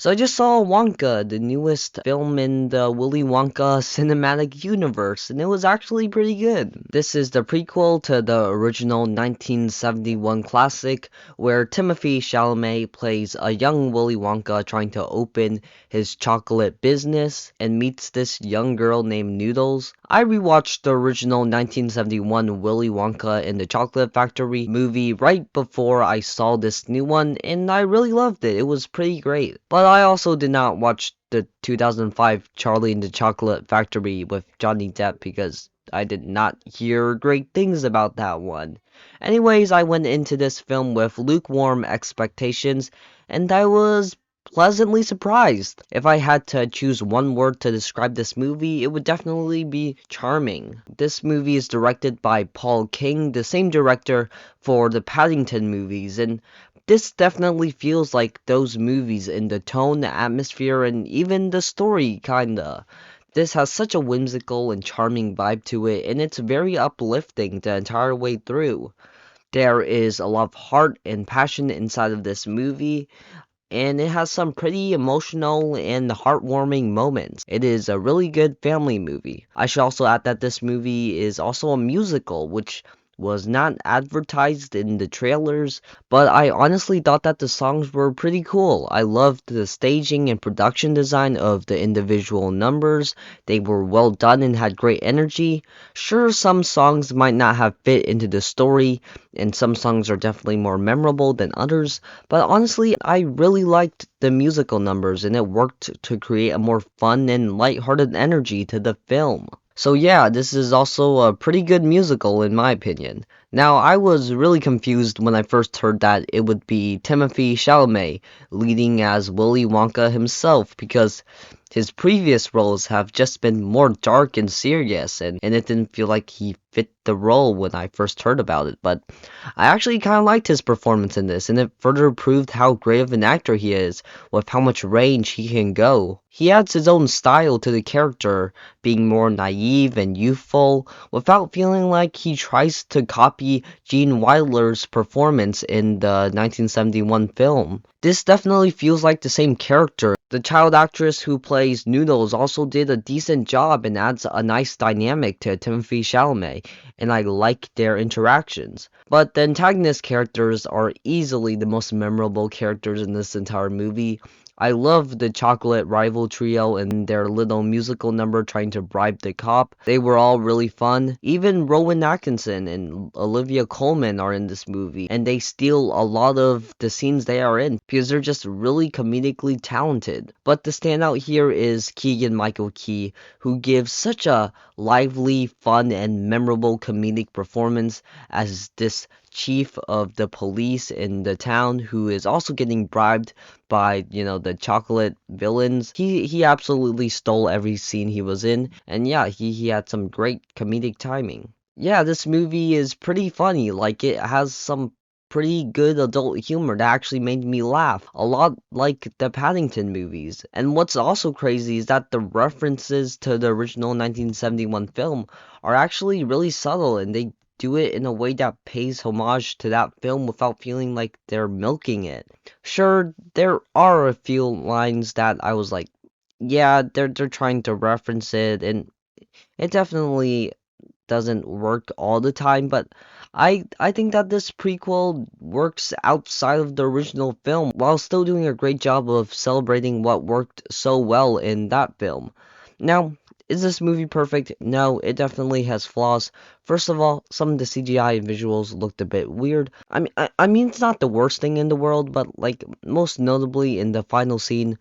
So I just saw Wonka, the newest film in the Willy Wonka cinematic universe, and it was actually pretty good. This is the prequel to the original 1971 classic, where Timothy Chalamet plays a young Willy Wonka trying to open his chocolate business and meets this young girl named Noodles. I rewatched the original 1971 Willy Wonka and the Chocolate Factory movie right before I saw this new one, and I really loved it. It was pretty great. But I also did not watch the 2005 Charlie and the Chocolate Factory with Johnny Depp because I did not hear great things about that one. Anyways, I went into this film with lukewarm expectations, and I was pleasantly surprised. If I had to choose one word to describe this movie, it would definitely be charming. This movie is directed by Paul King, the same director for the Paddington movies, and this definitely feels like those movies in the tone, the atmosphere, and even the story, kinda. This has such a whimsical and charming vibe to it, and it's very uplifting the entire way through. There is a lot of heart and passion inside of this movie, and it has some pretty emotional and heartwarming moments. It is a really good family movie. I should also add that this movie is also a musical, which was not advertised in the trailers, but I honestly thought that the songs were pretty cool. I loved the staging and production design of the individual numbers. They were well done and had great energy. Sure, some songs might not have fit into the story, and some songs are definitely more memorable than others, but honestly, I really liked the musical numbers and it worked to create a more fun and lighthearted energy to the film. So yeah, this is also a pretty good musical in my opinion. Now, I was really confused when I first heard that it would be Timothy Chalamet leading as Willy Wonka himself because his previous roles have just been more dark and serious, and it didn't feel like he fit the role when I first heard about it. But I actually kind of liked his performance in this, and it further proved how great of an actor he is, with how much range he can go. He adds his own style to the character, being more naive and youthful, without feeling like he tries to copy Gene Wilder's performance in the 1971 film. This definitely feels like the same character. The child actress who plays Noodles also did a decent job and adds a nice dynamic to Timothy Chalamet, and I like their interactions. But the antagonist characters are easily the most memorable characters in this entire movie. I love the chocolate rival trio and their little musical number trying to bribe the cop. They were all really fun. Even Rowan Atkinson and Olivia Colman are in this movie, and they steal a lot of the scenes they are in because they're just really comedically talented. But the standout here is Keegan-Michael Key, who gives such a lively, fun, and memorable comedic performance as this chief of the police in the town who is also getting bribed by, the chocolate villains. He absolutely stole every scene he was in, and yeah, he had some great comedic timing. Yeah, this movie is pretty funny. Like, it has some pretty good adult humor that actually made me laugh, a lot like the Paddington movies. And what's also crazy is that the references to the original 1971 film are actually really subtle, and they do it in a way that pays homage to that film without feeling like they're milking it. Sure, there are a few lines that I was like, yeah, they're trying to reference it, and it definitely doesn't work all the time, but I think that this prequel works outside of the original film while still doing a great job of celebrating what worked so well in that film. Now, is this movie perfect? No, it definitely has flaws. First of all, some of the CGI and visuals looked a bit weird. I mean, it's not the worst thing in the world, but like most notably in the final scene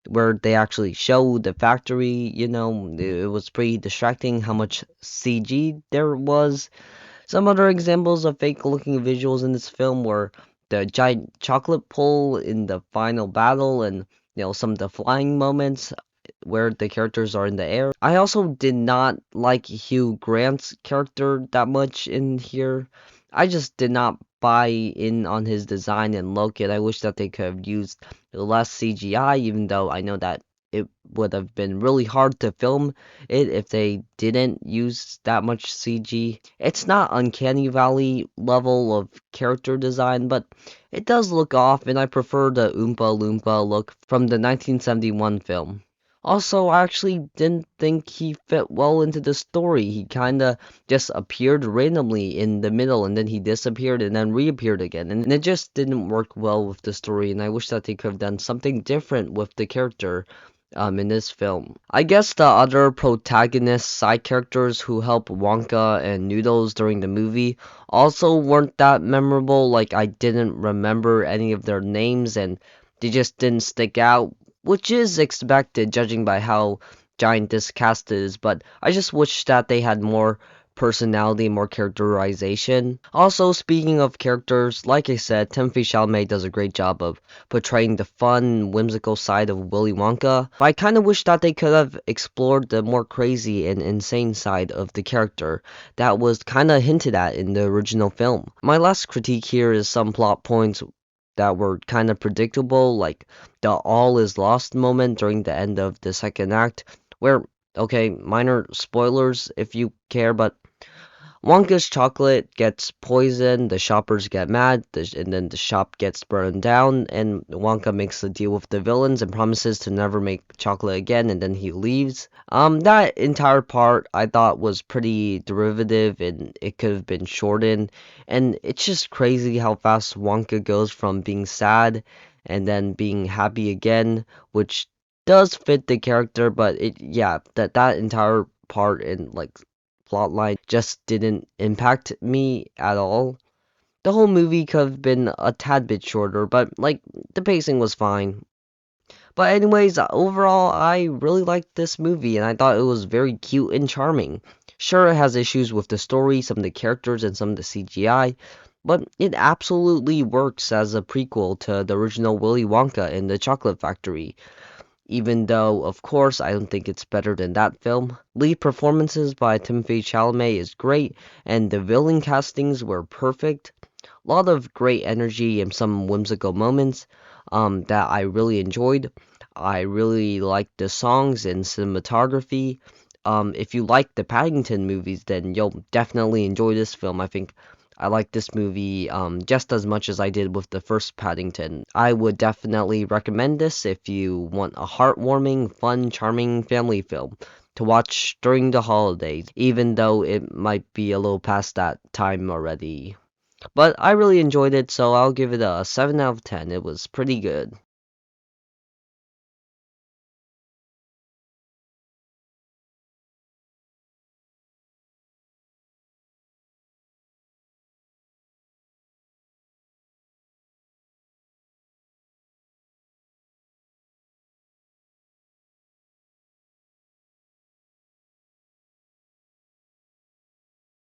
where they actually show the factory, it was pretty distracting how much CG there was. Some other examples of fake looking visuals in this film were the giant chocolate pole in the final battle and some of the flying moments where the characters are in the air. I also did not like Hugh Grant's character that much in here. I just did not buy in on his design and look, and I wish that they could have used less CGI, even though I know that it would have been really hard to film it if they didn't use that much CG. It's not Uncanny Valley level of character design, but it does look off, and I prefer the Oompa Loompa look from the 1971 film. Also, I actually didn't think he fit well into the story. He kinda just appeared randomly in the middle and then he disappeared and then reappeared again. And it just didn't work well with the story, and I wish that they could have done something different with the character in this film. I guess the other protagonist side characters who help Wonka and Noodles during the movie also weren't that memorable. Like, I didn't remember any of their names and they just didn't stick out, which is expected judging by how giant this cast is, but I just wish that they had more personality, more characterization. Also, speaking of characters, like I said, Timothy Chalamet does a great job of portraying the fun, whimsical side of Willy Wonka. But I kind of wish that they could have explored the more crazy and insane side of the character that was kind of hinted at in the original film. My last critique here is some plot points that were kind of predictable, like the all is lost moment during the end of the second act, where, okay, minor spoilers if you care, but Wonka's chocolate gets poisoned, the shoppers get mad, and then the shop gets burned down, and Wonka makes a deal with the villains and promises to never make chocolate again, and then he leaves. That entire part I thought was pretty derivative and it could have been shortened, and it's just crazy how fast Wonka goes from being sad and then being happy again, which does fit the character, but yeah, that entire part and like plotline just didn't impact me at all. The whole movie could have been a tad bit shorter, but like the pacing was fine. But anyways, overall, I really liked this movie and I thought it was very cute and charming. Sure, it has issues with the story, some of the characters, and some of the CGI, but it absolutely works as a prequel to the original Willy Wonka and the Chocolate Factory. Even though, of course, I don't think it's better than that film. Lead performances by Timothée Chalamet is great, and the villain castings were perfect. A lot of great energy and some whimsical moments that I really enjoyed. I really liked the songs and cinematography. If you like the Paddington movies, then you'll definitely enjoy this film. I think I like this movie just as much as I did with the first Paddington. I would definitely recommend this if you want a heartwarming, fun, charming family film to watch during the holidays, even though it might be a little past that time already. But I really enjoyed it, so I'll give it a 7 out of 10. It was pretty good.